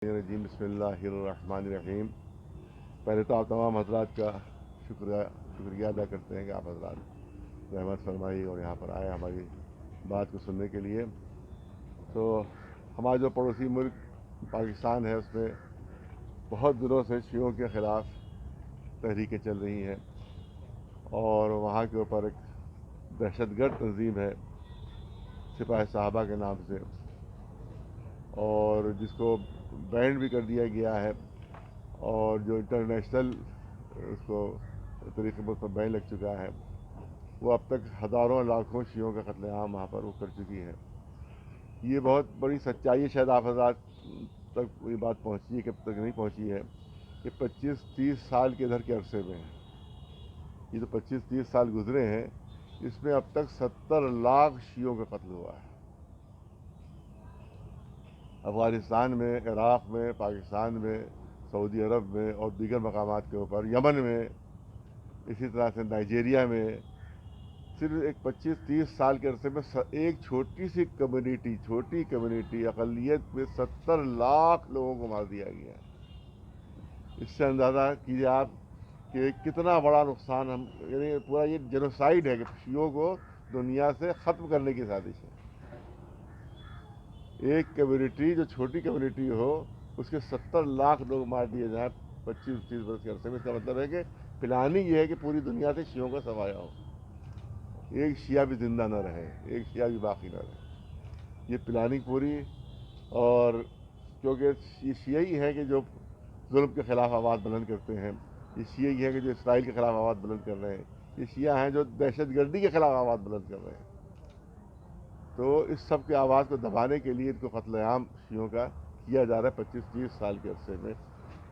رجیم بسم اللہ الرحمن الرحیم. پہلے تو آپ تمام حضرات کا شکریہ ادا کرتے ہیں کہ آپ حضرات رحمت فرمائی اور یہاں پر آئے ہماری بات کو سننے کے لیے. تو ہمارا جو پڑوسی ملک پاکستان ہے اس میں بہت دنوں سے شیعوں کے خلاف تحریکیں چل رہی ہیں اور وہاں کے اوپر ایک دہشت گرد تنظیم ہے سپاہ صحابہ کے نام سے، اور جس کو بینڈ بھی کر دیا گیا ہے، اور جو انٹرنیشنل اس کو طریقے پر بین لگ چکا ہے. وہ اب تک ہزاروں لاکھوں شیعوں کا قتل عام وہاں پر وہ کر چکی ہے. یہ بہت بڑی سچائی ہے، شاید آپ حضرات تک یہ بات پہنچی ہے کہ اب تک نہیں پہنچی ہے کہ 25-30 سال کے ادھر کے عرصے میں یہ تو 25-30 سال گزرے ہیں، اس میں اب تک 70 لاکھ شیعوں کا قتل ہوا ہے. افغانستان میں، عراق میں، پاکستان میں، سعودی عرب میں اور دیگر مقامات کے اوپر، یمن میں، اسی طرح سے نائجیریا میں، صرف ایک 25-30 سال کے عرصے میں ایک چھوٹی کمیونٹی اقلیت میں 70 لاکھ لوگوں کو مار دیا گیا ہے. اس سے اندازہ کیجیے آپ کہ کتنا بڑا نقصان یعنی پورا یہ جینوسائیڈ ہے کہ شیعوں کو دنیا سے ختم کرنے کی سازش ہے. ایک کمیونٹی جو چھوٹی کمیونٹی ہو اس کے 70 لاکھ لوگ مار دیے جائیں 25-30 برس کے عرصے میں. اس کا مطلب ہے کہ پلاننگ یہ ہے کہ پوری دنیا سے شیعوں کا صفایا ہو، ایک شیعہ بھی زندہ نہ رہے، ایک شیعہ بھی باقی نہ رہے. یہ پلاننگ پوری، اور کیونکہ یہ شیعہ ہی ہے کہ جو ظلم کے خلاف آواز بلند کرتے ہیں، یہ شیعہ ہی ہے کہ جو اسرائیل کے خلاف آواز بلند کر رہے ہیں، یہ شیعہ ہیں جو دہشت گردی کے خلاف آواز بلند کر رہے ہیں. تو اس سب کی آواز کو دبانے کے لیے ان کو قتل عام شیعوں کا کیا جا رہا ہے 25-30 سال کے عرصے میں.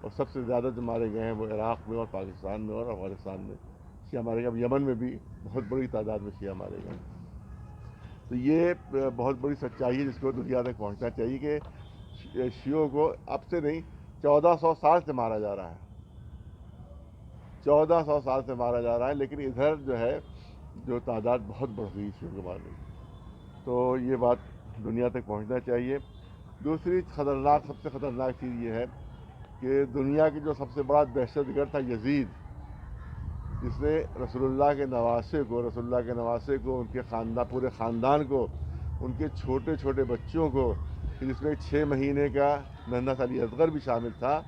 اور سب سے زیادہ جو مارے گئے ہیں وہ عراق میں اور پاکستان میں اور افغانستان میں شیعہ مارے گئے. اب یمن میں بھی بہت بڑی تعداد میں شیعہ مارے گئے. تو یہ بہت بڑی سچائی ہے جس کو دنیا تک پہنچنا چاہیے کہ شیعوں کو اب سے نہیں 1400 سال سے مارا جا رہا ہے، 1400 سال سے مارا جا رہا ہے. لیکن ادھر جو ہے جو تعداد بہت بڑھ گئی شیعوں کو مارنے کی. تو یہ بات دنیا تک پہنچنا چاہیے. دوسری سب سے خطرناک چیز یہ ہے کہ دنیا کی جو سب سے بڑا دہشت گرد تھا یزید، جس نے رسول اللہ کے نواسے کو ان کے پورے خاندان کو، ان کے چھوٹے چھوٹے بچوں کو، جس میں 6 مہینے کا ننھا سا علی اصغر بھی شامل تھا،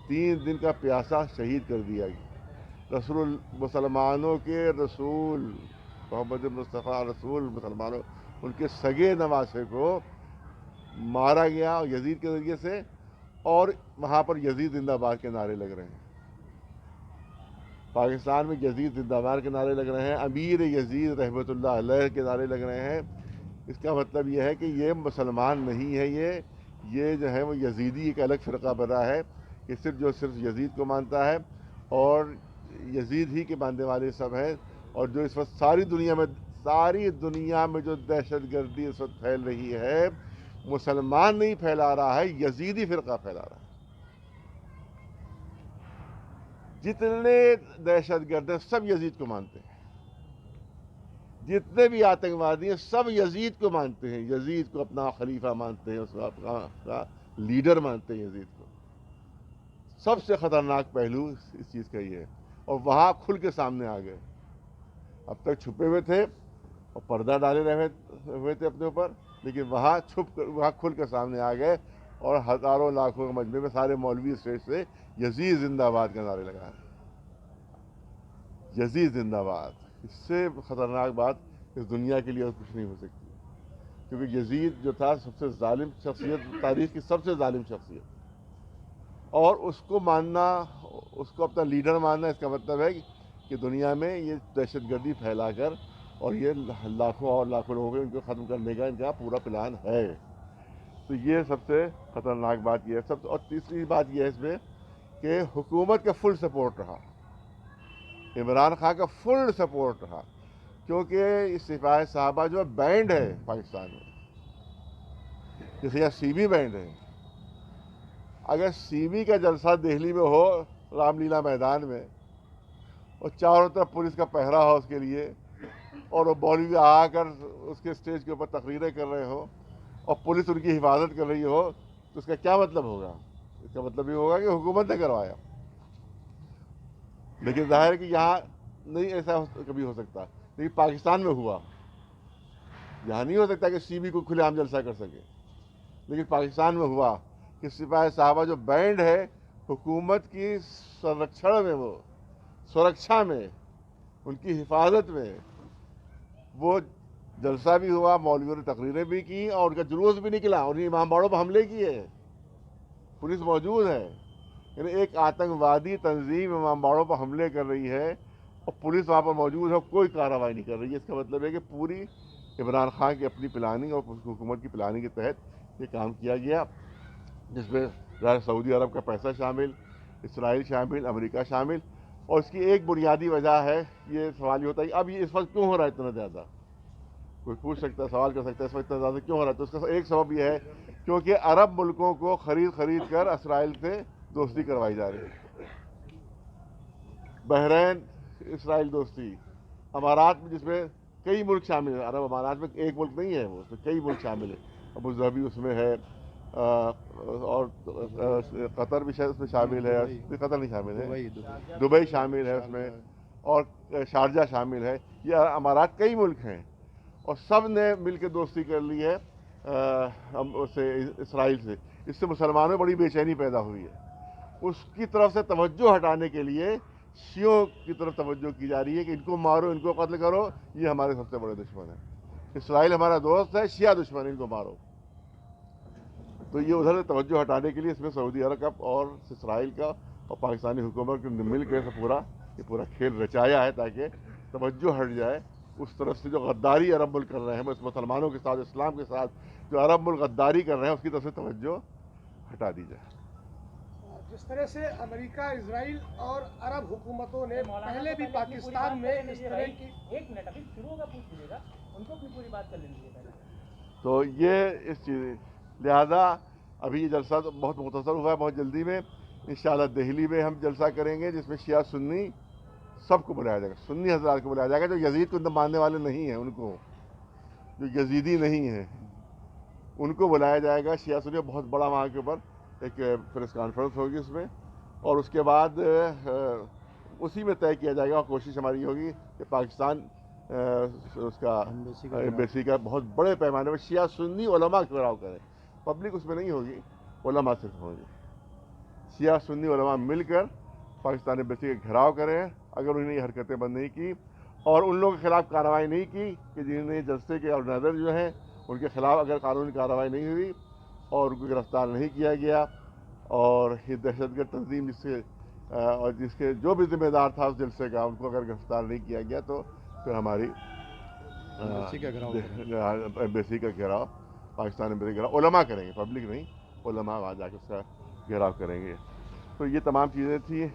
3 دن کا پیاسا شہید کر دیا گیا. مسلمانوں کے رسول محمد مصطفیٰ رسول مسلمانوں ان کے سگے نواسے کو مارا گیا یزید کے ذریعے سے، اور وہاں پر یزید زندہ باد کے نعرے لگ رہے ہیں. پاکستان میں یزید زندہ باد کے نعرے لگ رہے ہیں، امیر یزید رحمۃ اللہ علیہ کے نعرے لگ رہے ہیں. اس کا مطلب یہ ہے کہ یہ مسلمان نہیں ہے، یہ جو ہے وہ یزیدی ایک الگ فرقہ بنا ہے کہ صرف یزید کو مانتا ہے، اور یزید ہی کے ماننے والے سب ہیں. اور جو اس وقت ساری دنیا میں جو دہشت گردی اس وقت پھیل رہی ہے، مسلمان نہیں پھیلا رہا ہے، یزیدی فرقہ پھیلا رہا ہے. جتنے دہشت گرد ہیں سب یزید کو مانتے ہیں، جتنے بھی آتنکوادی ہیں سب یزید کو مانتے ہیں، یزید کو اپنا خلیفہ مانتے ہیں، اس کو اپنا لیڈر مانتے ہیں یزید کو. سب سے خطرناک پہلو اس چیز کا یہ ہے. اور وہاں کھل کے سامنے آ گئے. اب تک چھپے ہوئے تھے اور پردہ ڈالے رہے ہوئے تھے اپنے اوپر، لیکن وہاں کھل کے سامنے آ گئے، اور ہزاروں لاکھوں کے مجمع میں سارے مولوی اسٹیج سے یزید زندہ باد کا نعرے لگا رہے ہیں. یزید زندہ باد. اس سے خطرناک بات اس دنیا کے لیے اور کچھ نہیں ہو سکتی، کیونکہ یزید جو تھا سب سے ظالم شخصیت، تاریخ کی سب سے ظالم شخصیت، اور اس کو ماننا، اس کو اپنا لیڈر ماننا، اس کا مطلب ہے کہ دنیا میں یہ دہشت گردی پھیلا کر اور یہ لاکھوں لوگوں کو ان کو ختم کرنے کا ان کا پورا پلان ہے. تو یہ سب سے خطرناک بات یہ ہے. اور تیسری بات یہ ہے اس میں کہ حکومت کا فل سپورٹ رہا، عمران خان کا فل سپورٹ رہا، کیونکہ سپاہ صحابہ جو بینڈ ہے پاکستان میں، جیسے یہاں سی بی بینڈ ہے. اگر سی بی کا جلسہ دہلی میں ہو رام لیلا میدان میں، اور چاروں طرف پولیس کا پہرا ہو اس کے لیے، اور وہ مولوی آ کر اس کے اسٹیج کے اوپر تقریریں کر رہے ہو اور پولیس ان کی حفاظت کر رہی ہو، تو اس کا کیا مطلب ہوگا؟ اس کا مطلب یہ ہوگا کہ حکومت نے کروایا. لیکن ظاہر ہے کہ یہاں نہیں ایسا کبھی ہو سکتا، لیکن پاکستان میں ہوا. یہاں نہیں ہو سکتا کہ سی بی کو کھلے عام جلسہ کر سکے، لیکن پاکستان میں ہوا کہ سپاہی صاحبہ جو بینڈ ہے حکومت کی سرکشن میں، وہ سرکشا میں، ان کی حفاظت میں، وہ جلسہ بھی ہوا، مولویوں نے تقریریں بھی کی اور ان کا جلوس بھی نکلا، انہیں امام باڑوں پر حملے کیے، پولیس موجود ہے. یعنی ایک آتنکوادی تنظیم امام باڑوں پر حملے کر رہی ہے اور پولیس وہاں پر موجود ہے، کوئی کارروائی نہیں کر رہی ہے. اس کا مطلب ہے کہ پوری عمران خان کی اپنی پلاننگ اور حکومت کی پلاننگ کے تحت یہ کام کیا گیا، جس میں سعودی عرب کا پیسہ شامل، اسرائیل شامل، امریکہ شامل. اور اس کی ایک بنیادی وجہ ہے، یہ سوال یہ ہوتا ہے کہ اب یہ اس وقت کیوں ہو رہا ہے اتنا زیادہ؟ کوئی پوچھ سکتا ہے، سوال کر سکتا ہے اس وقت اتنا زیادہ کیوں ہو رہا ہے. تو اس کا ایک سبب یہ ہے کیونکہ عرب ملکوں کو خرید کر اسرائیل سے دوستی کروائی جا رہی ہے. بحرین اسرائیل دوستی، امارات میں جس میں کئی ملک شامل ہیں، عرب امارات میں ایک ملک نہیں ہے، وہ اس میں کئی ملک شامل ہیں. ابوظہبی اس میں ہے، اور قطر بھی شاید اس میں شامل ہے، قطر نہیں شامل ہے، دبئی شامل ہے اس میں، اور شارجہ شامل ہے. یہ امارات کئی ملک ہیں اور سب نے مل کے دوستی کر لی ہے اسرائیل سے. اس سے مسلمانوں میں بڑی بے چینی پیدا ہوئی ہے. اس کی طرف سے توجہ ہٹانے کے لیے شیعوں کی طرف توجہ کی جا رہی ہے کہ ان کو مارو، ان کو قتل کرو، یہ ہمارے سب سے بڑے دشمن ہیں. اسرائیل ہمارا دوست ہے، شیعہ دشمن ہے، ان کو مارو. تو یہ ادھر سے توجہ ہٹانے کے لیے اس میں سعودی عرب کا اور اسرائیل کا اور پاکستانی حکومت کے مل کے یہ پورا کھیل رچایا ہے تاکہ توجہ ہٹ جائے اس طرف سے جو غداری عرب ملک کر رہے ہیں، مسلمانوں کے ساتھ، اسلام کے ساتھ جو عرب ملک غداری کر رہے ہیں، اس کی طرف سے توجہ ہٹا دی جائے. جس طرح سے امریکہ، اسرائیل اور عرب حکومتوں نے پہلے بھی پاکستان میں اس طرح کی ایک منٹ ابھی شروع ہوگا پوچھ لیجیے گا، ان کو بھی پوری بات کر لیجیے پہلے. تو یہ اس چیز لہذا ابھی یہ جلسہ تو بہت مختصر ہوا ہے، بہت جلدی میں انشاءاللہ دہلی میں ہم جلسہ کریں گے جس میں شیعہ سنی سب کو بلایا جائے گا، سنی حضرات کو بلایا جائے گا جو یزید کو ماننے والے نہیں ہیں، ان کو جو یزیدی نہیں ہیں ان کو بلایا جائے گا. شیعہ سنی بہت بڑا وہاں کے اوپر ایک پریس کانفرنس ہوگی اس میں، اور اس کے بعد اسی میں طے کیا جائے گا. اور کوشش ہماری ہوگی کہ پاکستان اس کا ایمبیسی کا بہت بڑے پیمانے پر شیعہ سنی علماء گھیراؤ کریں. پبلک اس میں نہیں ہوگی، علماء صرف ہوں گے. شیعہ سنی علماء مل کر پاکستان ایمبیسی کا گھیراؤ کریں. اگر انہوں نے یہ حرکتیں بند نہیں کی اور ان لوگوں کے خلاف کارروائی نہیں کی کہ جنہوں نے جلسے کے آرگنائزر جو ہیں ان کے خلاف اگر قانونی کارروائی نہیں ہوئی اور ان کو گرفتار نہیں کیا گیا، اور یہ دہشت گرد تنظیم اور جس کے جو بھی ذمہ دار تھا اس جلسے کا، ان کو اگر گرفتار نہیں کیا گیا تو پھر ہماری ایمبیسی کا گھیراؤ، پاکستان ایمبیسی کا گھیراؤ علماء کریں گے، پبلک نہیں، علماء وہاں جا کے اس کا گھیراؤ کریں گے. تو یہ تمام چیزیں تھیں،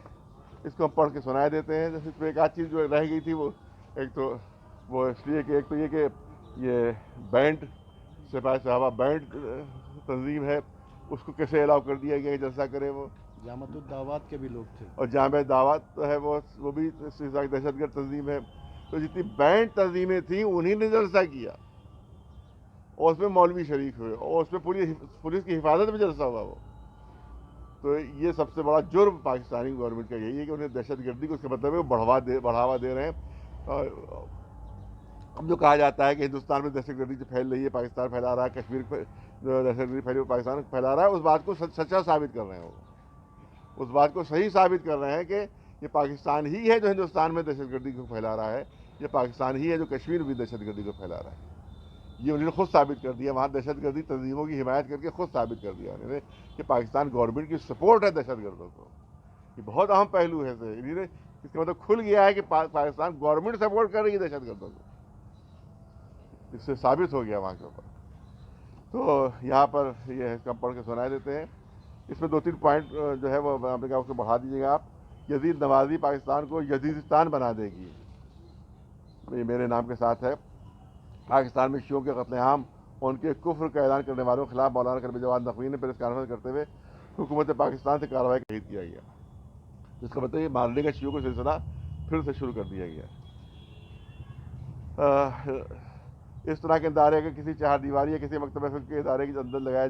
اس کو ہم پڑھ کے سنا دیتے ہیں. جیسے اس میں ایک آدھ چیز جو رہ گئی تھی، وہ ایک تو وہ اس لیے کہ ایک تو یہ کہ یہ بینڈ سپاہی صحابہ بینڈ تنظیم ہے، اس کو کیسے الاؤ کر دیا گیا کہ جلسہ کرے. وہ جامعۃ الدعوات کے بھی لوگ تھے، اور جامع دعوت ہے وہ بھی دہشت گرد تنظیم ہے. تو جتنی بینڈ تنظیمیں تھیں انہی نے جلسہ کیا اور اس میں مولوی شریک ہوئے اور اس میں پولیس کی حفاظت میں جلسہ ہوا. وہ تو یہ سب سے بڑا جرم پاکستانی گورنمنٹ کا یہی ہے کہ انہیں دہشت گردی کو اس کا مطلب ہے وہ بڑھاوا دے رہے ہیں. اب جو کہا جاتا ہے کہ ہندوستان میں دہشت گردی جو پھیل رہی ہے، پاکستان پھیلا رہا ہے، کشمیر جو دہشت گردی پھیلی پاکستان پھیلا رہا ہے، اس بات کو سچا ثابت کر رہے ہیں. وہ اس بات کو صحیح ثابت کر رہے ہیں کہ یہ پاکستان ہی ہے جو ہندوستان میں دہشت گردی کو پھیلا رہا ہے، یہ پاکستان ہی ہے جو کشمیر میں دہشت گردی کو پھیلا رہا ہے. یہ انہوں نے خود ثابت کر دیا، وہاں دہشت گردی تنظیموں کی حمایت کر کے خود ثابت کر دیا انہوں نے کہ پاکستان گورنمنٹ کی سپورٹ ہے دہشت گردوں کو. یہ بہت اہم پہلو ہے. انہوں نے اس کا مطلب کھل گیا ہے کہ پاکستان گورنمنٹ سپورٹ کر رہی ہے دہشت گردوں کو. اس سے ثابت ہو گیا وہاں کے اوپر. تو یہاں پر یہ کم پڑھ کے سنا دیتے ہیں. اس میں 2-3 پوائنٹ جو ہے وہ آپ نے کہا اس کو بڑھا دیجیے گا آپ. یزید نوازی پاکستان کو یزیدستان بنا دے گی، یہ میرے نام کے ساتھ ہے. پاکستان میں شیعوں کے قتل عام اور ان کے کفر کا اعلان کرنے والوں کے خلاف مولانا کریم جواد نقوی نے پریس کانفرنس کرتے ہوئے حکومت پاکستان سے کارروائی کا تحریر کیا گیا، جس کا مطلب یہ مارنے کا شیعوں کا سلسلہ پھر سے شروع کر دیا گیا. اس طرح کے ادارے اگر کسی چہار دیواری یا کسی مکتبہ فکر کے ادارے کے اندر لگائے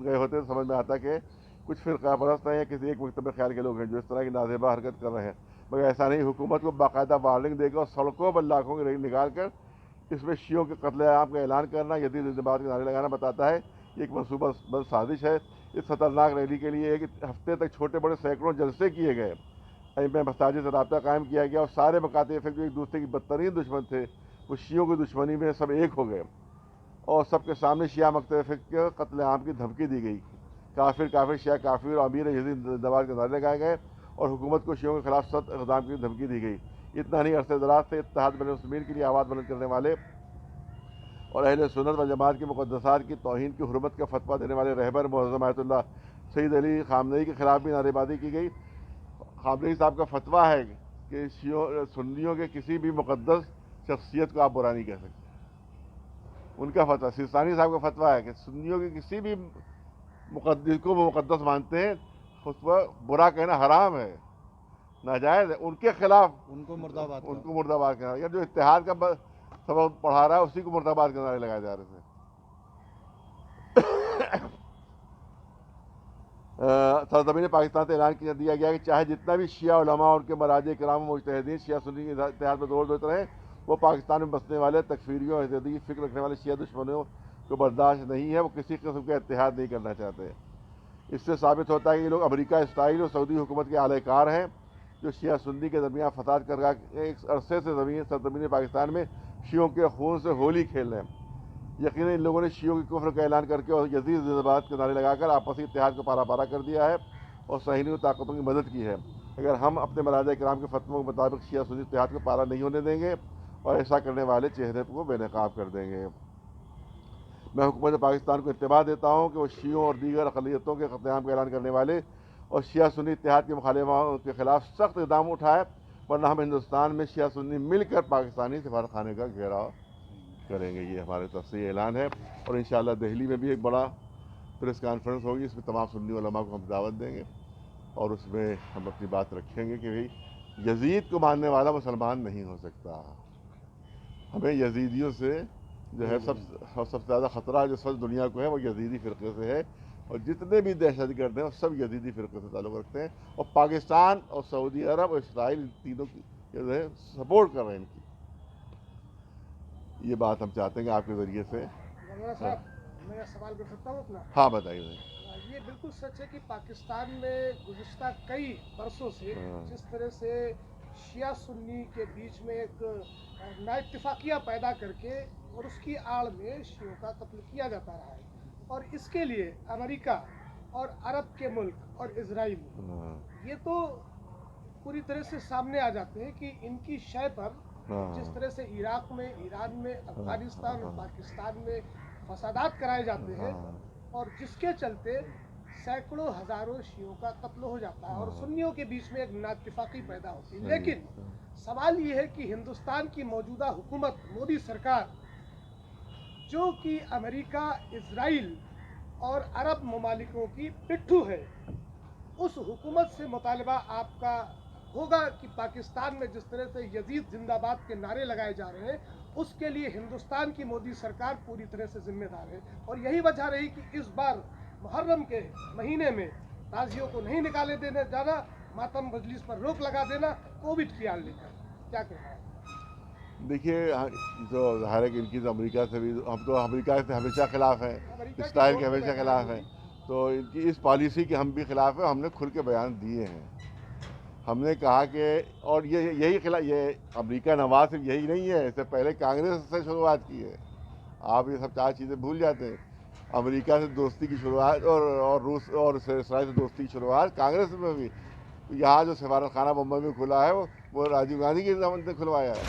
گئے ہوتے تو سمجھ میں آتا کہ کچھ فرقہ پرست ہیں یا کسی ایک مکتب خیال کے لوگ ہیں جو اس طرح کی نازیبا حرکت کر رہے ہیں، مگر ایسا نہیں، حکومت کو باقاعدہ وارننگ دے کر اور سڑکوں پر لاکھوں کی ریلی نکال کر اس میں شیعوں کے قتل عام کا اعلان کرنا، یزید زندہ باد کے نعرے لگانا بتاتا ہے یہ ایک منصوبہ بند سازش ہے۔ اس خطرناک ریلی کے لیے ایک ہفتے تک چھوٹے بڑے سینکڑوں جلسے کیے گئے، ائمہ مساجد سے رابطہ قائم کیا گیا اور سارے مکاتب فکر جو ایک دوسرے کی بدترین دشمن تھے وہ شیعوں کی دشمنی میں سب ایک ہو گئے اور سب کے سامنے شیعہ مکتب فکر کے قتل عام کی دھمکی دی گئی۔ کافر کافر، شیعہ کافر اور امیر یزید زندہ باد کے نعرے لگائے گئے اور حکومت کو شیعوں کے خلاف سخت اقدام کی دھمکی دی گئی۔ اتنا نہیں، عرصے دراز سے اتحاد بین المسلمین کے لیے آواز بلند کرنے والے اور اہل سنت و جماعت کی مقدسات کی توہین کی حرمت کا فتویٰ دینے والے رہبر معظم آیت اللہ سید علی خامنئی کے خلاف بھی نعرے بازی کی گئی۔ خامنئی صاحب کا فتویٰ ہے کہ سنیوں کے کسی بھی مقدس شخصیت کو آپ برا نہیں کہہ سکتے، ان کا فتویٰ۔ سیستانی صاحب کا فتویٰ ہے کہ سنیوں کے کسی بھی مقدس کو وہ مقدس مانتے ہیں اس پر برا کہنا حرام ہے، ناجائز ہے، ان کے خلاف ان کو مرد آباد ان کو مرد آباد کہنا، یا جو اتحاد کا سبق پڑھا رہا ہے اسی کو مرد آباد کے نعرے لگائے جا رہے تھے۔ سرزمین پاکستان سے اعلان کر دیا گیا کہ چاہے جتنا بھی شیعہ علماء اور ان کے مراجع کرام و مجتہدین شیعہ سنی کے اتحاد میں دور دیتے رہیں، وہ پاکستان میں بسنے والے تکفیریوں اور حدیدی فکر رکھنے والے شیعہ دشمنوں کو برداشت نہیں ہے، وہ کسی قسم کا اتحاد نہیں کرنا چاہتے۔ اس سے ثابت ہوتا ہے کہ یہ لوگ امریکہ، اسرائیل اور سعودی حکومت کے اعلی کار ہیں جو شیعہ سنی کے درمیان فساد کر رہا ایک عرصے سے سرزمین پاکستان میں شیعوں کے خون سے ہولی کھیل رہے ہیں۔ یقیناً ان لوگوں نے شیعوں کی کفر کا اعلان کر کے اور یزید زندہ باد کے نعرے لگا کر آپسی اتحاد کو پارا پارا کر دیا ہے اور صہیونی طاقتوں کی مدد کی ہے۔ اگر ہم اپنے مراجع کرام کے فتووں کے مطابق شیعہ سنی اتحاد کو پارا نہیں ہونے دیں گے اور ایسا کرنے والے چہرے کو بے نقاب کر دیں گے۔ میں حکومت پاکستان کو انتباہ دیتا ہوں کہ وہ شیعوں اور دیگر اقلیتوں کے قتل عام کا اعلان کرنے والے اور شیعہ سنی اتحاد کے مخالفوں کے خلاف سخت اقدام اٹھائے، ورنہ ہم ہندوستان میں شیعہ سنی مل کر پاکستانی سفارتخانے کا گھیراؤ کریں گے۔ یہ ہمارے تفصیلی اعلان ہے اور انشاءاللہ دہلی میں بھی ایک بڑا پریس کانفرنس ہوگی، اس میں تمام سنی علماء کو ہم دعوت دیں گے اور اس میں ہم اپنی بات رکھیں گے کہ بھئی یزید کو ماننے والا مسلمان نہیں ہو سکتا۔ ہمیں یزیدیوں سے جو ہے سب سے زیادہ خطرہ جو سب دنیا کو ہے وہ یزیدی فرقے سے ہے، اور جتنے بھی دہشت گرد ہیں وہ سب یزیدی فرقے سے تعلق رکھتے ہیں، اور پاکستان اور سعودی عرب اور اسرائیل تینوں کی جو ہے سپورٹ کر رہے ہیں ان کی۔ یہ بات ہم چاہتے ہیں کہ آپ کے ذریعے سے۔ مولانا صاحب، میں سوال کر سکتا ہوں اپنا؟ ہاں بتائیے۔ یہ بالکل سچ ہے کہ پاکستان میں گزشتہ کئی برسوں سے جس طرح سے شیعہ سنی کے بیچ میں ایک نا اتفاقیہ پیدا کر کے اور اس کی آڑ میں شیعوں کا قتل کیا جاتا رہا ہے، اور اس کے لیے امریکہ اور عرب کے ملک اور اسرائیل یہ تو پوری طرح سے سامنے آ جاتے ہیں کہ ان کی شے پر جس طرح سے عراق میں، ایران میں، افغانستان اور پاکستان میں فسادات کرائے جاتے ہیں اور جس کے چلتے سینکڑوں ہزاروں شیعوں کا قتل ہو جاتا ہے اور سنیوں کے بیچ میں ایک نا اتفاقی پیدا ہوتی ہے۔ لیکن سوال یہ ہے کہ ہندوستان کی موجودہ حکومت، مودی سرکار، جو کہ امریکہ، اسرائیل اور عرب ممالکوں کی پٹھو ہے، اس حکومت سے مطالبہ آپ کا ہوگا کہ پاکستان میں جس طرح سے یزید زندہ باد کے نعرے لگائے جا رہے ہیں اس کے لیے ہندوستان کی مودی سرکار پوری طرح سے ذمہ دار ہے، اور یہی وجہ رہی کہ اس بار محرم کے مہینے میں تازیوں کو نہیں نکالے دینے جانا، ماتم مجلس پر روک لگا دینا، کووڈ کی آڑ لے کر کیا کہنا ہے؟ دیکھیے جو ظاہر ہے کہ ان کی تو امریکہ سے بھی، ہم تو امریکہ سے ہمیشہ خلاف ہیں، اسرائیل کے ہمیشہ خلاف ہیں، تو ان کی اس پالیسی کے ہم بھی خلاف ہیں۔ ہم نے کھل کے بیان دیے ہیں، ہم نے کہا کہ، اور یہی خلاف، یہ امریکہ نواز صرف یہی نہیں ہے، اس سے پہلے کانگریس سے شروعات کی ہے۔ آپ یہ سب چار چیزیں بھول جاتے ہیں۔ امریکہ سے دوستی کی شروعات اور روس اور اسرائیل سے دوستی کی شروعات کانگریس میں بھی۔ یہاں جو سفارت خانہ بمبئی میں کھلا ہے وہ راجیو گاندھی کی زمانے سے کھلوایا ہے،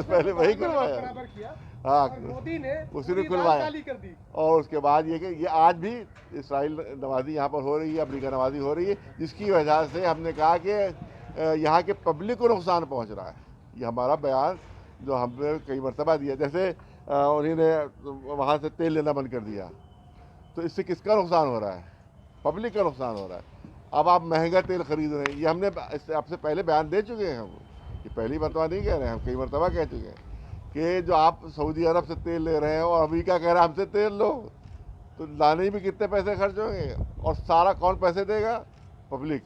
پہلے وہی کھلوایا، ہاں مودی نے اسی نے کھلوایا۔ اور اس کے بعد یہ کہ یہ آج بھی اسرائیل نوازی یہاں پر ہو رہی ہے، امریکہ نوازی ہو رہی ہے، جس کی وجہ سے ہم نے کہا کہ یہاں کے پبلک کو نقصان پہنچ رہا ہے۔ یہ ہمارا بیان جو ہم نے کئی مرتبہ دیا، جیسے انہیں نے وہاں سے تیل لینا بند کر دیا، تو اس سے کس کا نقصان ہو رہا ہے؟ پبلک کا نقصان ہو رہا ہے۔ اب آپ مہنگا تیل خرید رہے ہیں، یہ ہم نے آپ سے پہلے بیان دے چکے ہیں، ہم یہ پہلی مرتبہ نہیں کہہ رہے ہیں، ہم کئی مرتبہ کہہ چکے ہیں کہ جو آپ سعودی عرب سے تیل لے رہے ہیں اور امریکہ کہہ رہا ہے ہم سے تیل لو، تو لانے بھی کتنے پیسے خرچ ہوں گے اور سارا کون پیسے دے گا؟ پبلک۔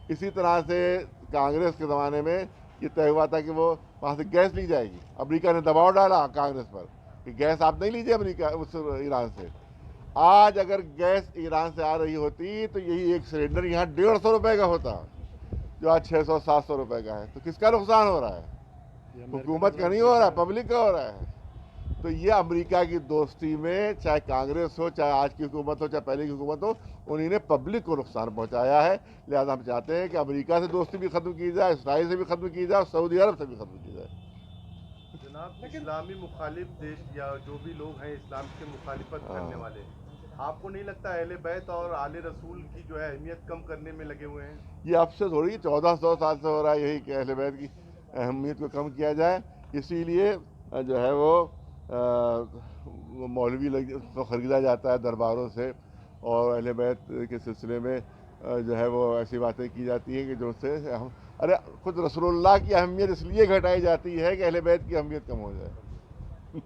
اسی طرح سے کانگریس کے زمانے میں یہ طے ہوا تھا کہ وہ وہاں سے گیس لی جائے گی، امریکہ نے دباؤ ڈالا کانگریس پر کہ گیس آپ نہیں لیجیے امریکہ اس ایران سے۔ آج اگر گیس ایران سے آ رہی ہوتی تو یہی ایک سلنڈر یہاں 150 روپے کا ہوتا، جو آج 600-700 روپے کا ہے۔ تو کس کا نقصان ہو رہا ہے؟ حکومت کا نہیں ہو رہا ہے، پبلک کا ہو رہا ہے۔ تو یہ امریکہ کی دوستی میں چاہے کانگریس ہو، چاہے آج کی حکومت ہو، چاہے پہلے کی حکومت ہو، انہوں نے پبلک کو نقصان پہنچایا ہے۔ لہذا ہم چاہتے ہیں کہ امریکہ سے دوستی بھی ختم کی جائے، اسرائیل سے بھی ختم کی جائے اور سعودی عرب سے بھی ختم کی جائے۔ جناب، اسلامی مخالف دیش یا جو بھی لوگ ہیں اسلام کے مخالفت کرنے والے، آپ کو نہیں لگتا اہل بیت اور آل رسول کی جو ہے اہمیت کم کرنے میں لگے ہوئے ہیں؟ یہ اب سے تھوڑی 1400 سال سے ہو رہا ہے یہی کہ اہل بیت کی اہمیت کو کم کیا جائے۔ اسی لیے جو ہے وہ مولوی کو خریدا جاتا ہے درباروں سے، اور اہل بیت کے سلسلے میں جو ہے وہ ایسی باتیں کی جاتی ہیں کہ جو سے ارے خود رسول اللہ کی اہمیت اس لیے گھٹائی جاتی ہے کہ اہل بیت کی اہمیت کم ہو جائے۔